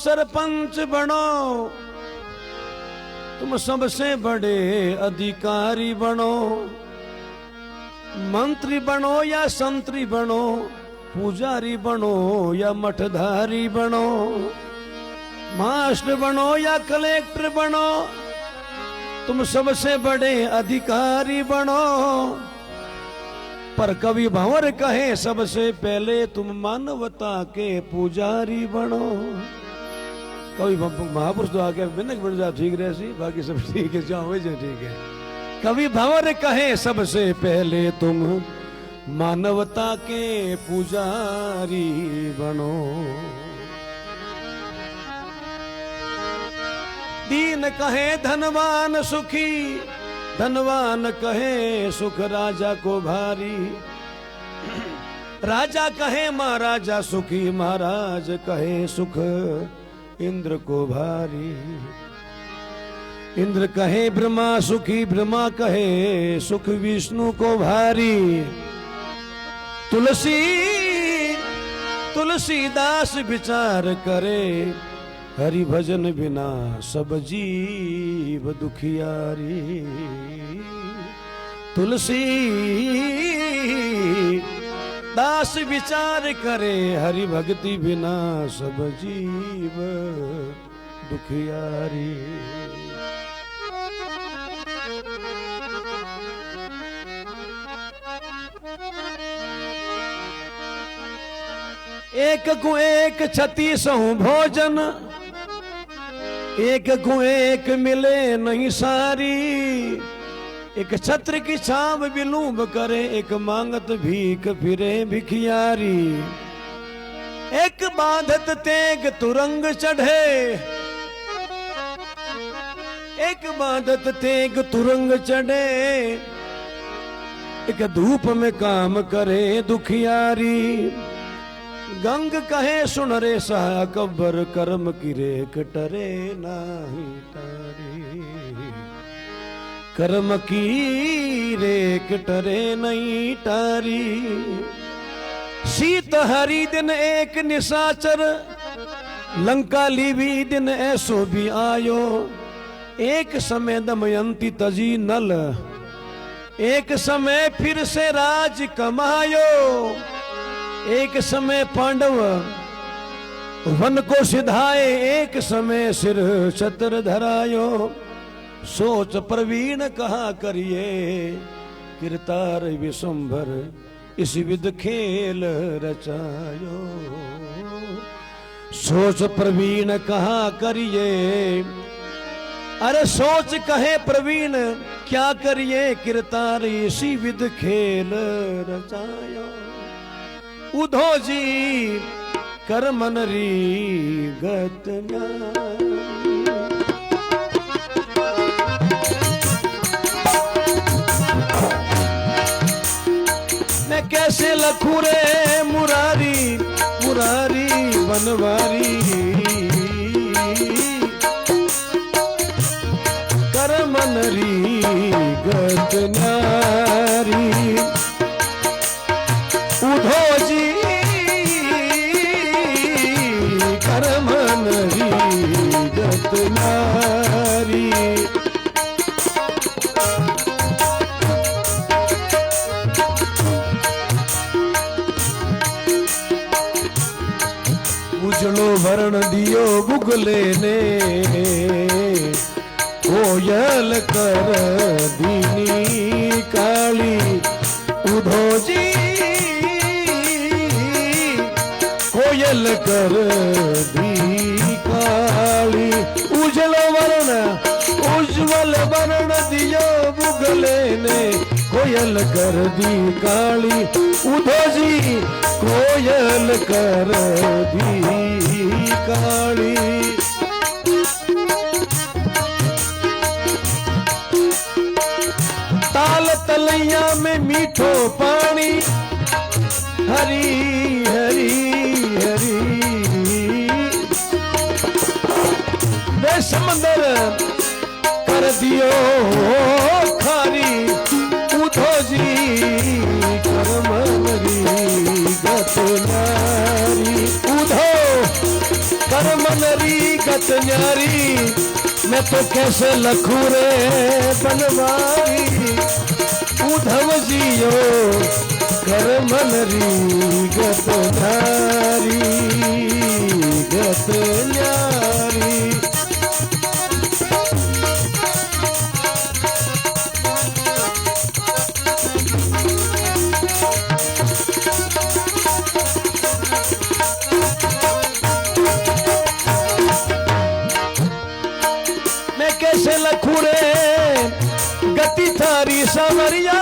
सरपंच बनो, तुम सबसे बड़े अधिकारी बनो, मंत्री बनो या संतरी बनो, पुजारी बनो या मठधारी बनो, मास्टर बनो या कलेक्टर बनो, तुम सबसे बड़े अधिकारी बनो। पर कवि भंवर कहे सबसे पहले तुम मानवता के पुजारी बनो। कवि महापुरुष तो आगे बिना बन जा ठीक रहे सी, बाकी सब ठीक है, जाओ वैसे ठीक है। कवि भंवर कहे सबसे पहले तुम मानवता के पुजारी बनो। दीन कहे धनवान सुखी, धनवान कहे सुख राजा को भारी। राजा कहे महाराजा सुखी, महाराज कहे सुख इंद्र को भारी। इंद्र कहे ब्रह्मा सुखी, ब्रह्मा कहे सुख विष्णु को भारी। तुलसीदास विचार करे, हरि भजन बिना सब जीव दुखियारी। तुलसी दास विचार करे, हरि भक्ति बिना सब जीव दुखियारी। एक को एक 36 भोजन, एक को एक मिले नहीं सारी। एक छत्र की छाव विलूम्ब करे, एक मांगत भीख फिरे भिखियारी। एक बांधत तेग तुरंग चढ़े, एक बांधत तेग तुरंग चढ़े। एक धूप में काम करे दुखियारी। गंग कहे सुन रे सहा कब्बर, कर्म की रेख टरे नाही तारी। कर्म की रेख टरे नहीं टारी। सीत हरि दिन एक निशाचर, लंका लीवी दिन ऐसो भी आयो। एक समय दमयंती तजी नल, एक समय फिर से राज कमायो। एक समय पांडव वन को सिधाए, एक समय सिर छत्र धरायो। सोच प्रवीण कहा करिए, किरतार विशंभर इस विध खेल रचायो। सोच प्रवीण कहा करिए, अरे सोच कहे प्रवीण क्या करिए, किरतार इसी विध खेल रचायो। उधो जी कर मन री गत मैं कैसे लखू रे मुरारी, मुरारी बनवारी। कर मन री गत नारी। उधो जी कर मन री गत नारी। उजड़ो वर्ण दियो बुगले ने, कोयल कर दीनी काली। उधो जी कोयल कर दी काली। उज्जवल वर्ण दियो बुगले ने, कोयल कर दी काली। उधो जी कोयल कर दी काली। ताल तलैया में मीठो पानी, हरी हरी हरी। वे समंदर कर दियो खारी। उधो जी कर मन री गत नारी। उधो कर मन री गत न्यारी मैं तो कैसे लखू रे बनवारी उधव जियो कर मनरी गत न्यारी गत न्यारी। कैसे लखू रे गति थारी सावरिया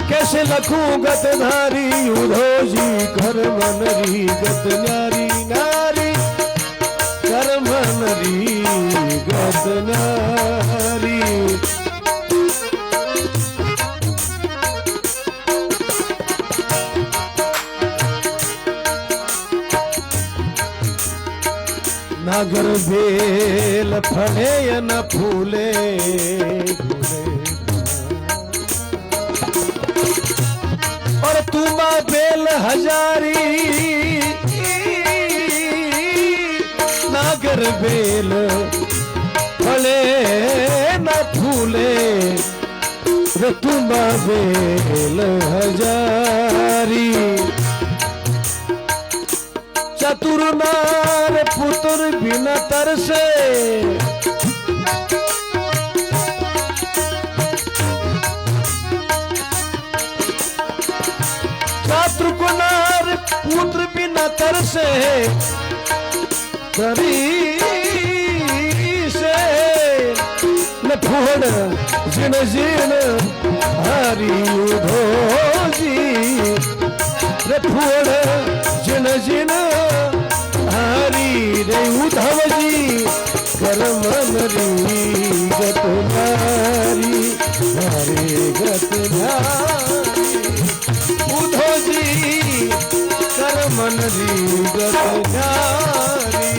कैसे लखू गत धारी उधो जी कर मनरी गत न्यारी नारी कर मनरी गत न्यारी। नागर बेल फले या न फूले और तुमा बेल हजारी नागर बेल फले न फूले तुमा बेल हजारी। चतुर नार पुत्र बिना तरसे चतुर को नार पुत्र बिना तरसे करी से न फोड़ जिन जिन हरी उधो जी रे फोड़ जिन जिन हरी रे उधव जी कर मनरी गत नारी हरे गत नारी उधव जी कर मनरी गत नारी।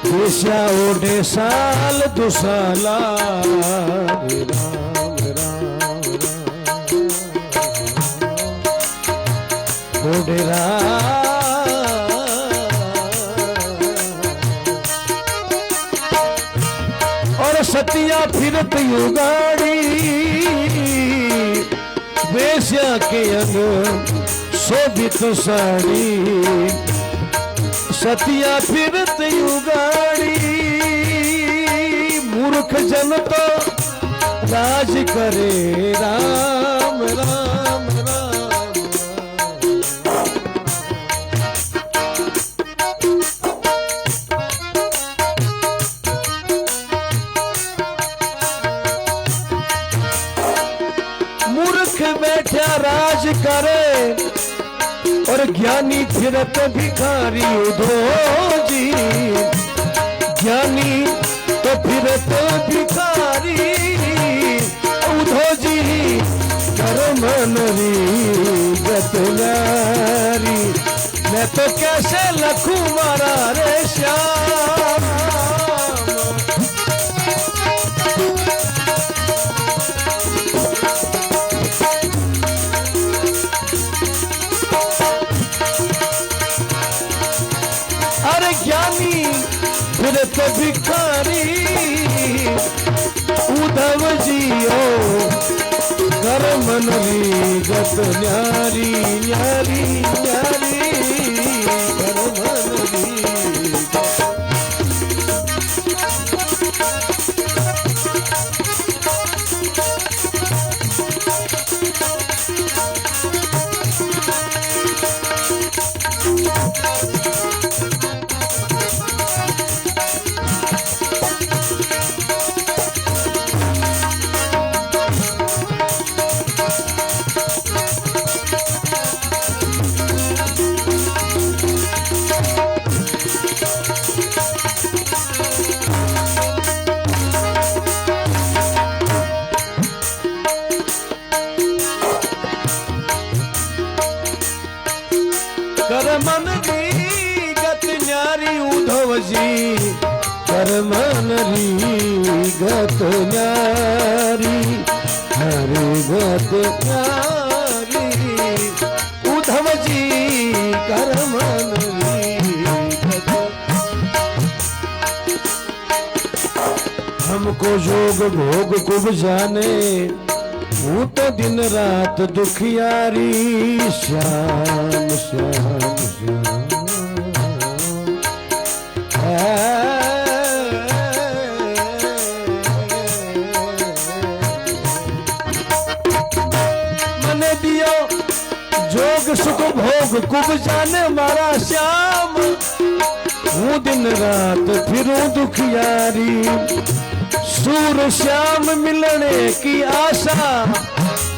देशा ओढ़े साल दुसाला रे राम राम राम ओढ़े और सतिया फिरत युगाड़ी वेश्या के अंग शोभित साड़ी सतिया फिरत युगाड़ी मूर्ख जन तो राज करे राम राम राम मूर्ख बैठा राज करे और ज्ञानी फिरत भिखारी उधो जी ज्ञानी तो फिरत भिखारी उधो जी कर मनरी गत नारी मैं तो कैसे लखू मारा रे श्याम। अरे ज्ञानी फिरत भिखारी उधव जियो कर मनरी गत न्यारी न्यारी न्यारी कर मनरी। कर मन री गत न्यारी उद्धव जी कर मन री गत न्यारी हरे गत न्यारी उद्धव जी कर मन री गत। हमको जोग भोग कुब जाने वो तो दिन रात दुखियारी श्याम श्याम श्याम मने दियो जोग सुख भोग कुब जाने मारा श्याम हूँ दिन रात फिरूं दुखियारी सूर श्याम मिलने की आशा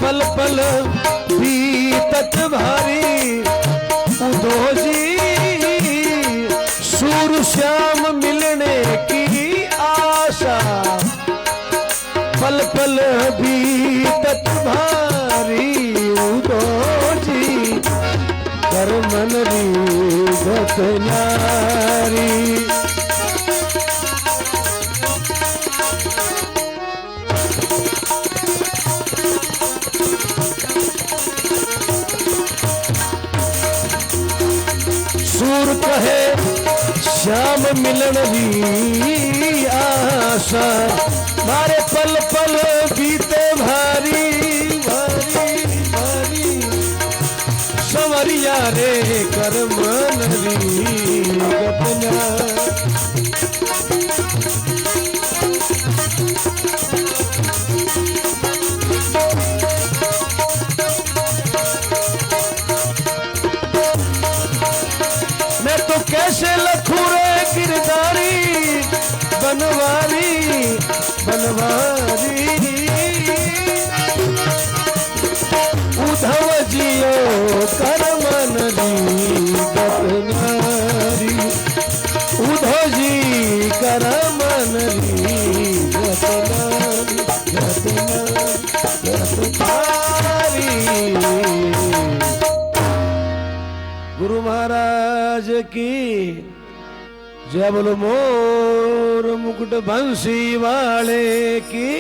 पल पल बीतत भारी उद्धव जी सूर श्याम मिलने की आशा पल पल बीतत भारी उद्धव जी कर मन री गत न्यारी। सूर कहे श्याम मिलन री आशा मारे पल पल बीते भारी भारी भारी संवरिया रे कर मन री गपना। कैसे लखू रे गिरधारी बनवारी बनवारी उद्धव जियो कर मन री गत न्यारी उद्धव जी कर मन री गत न्यारी। गुरु महाराज की जय बोलो मोर मुकुट बंसी वाले की।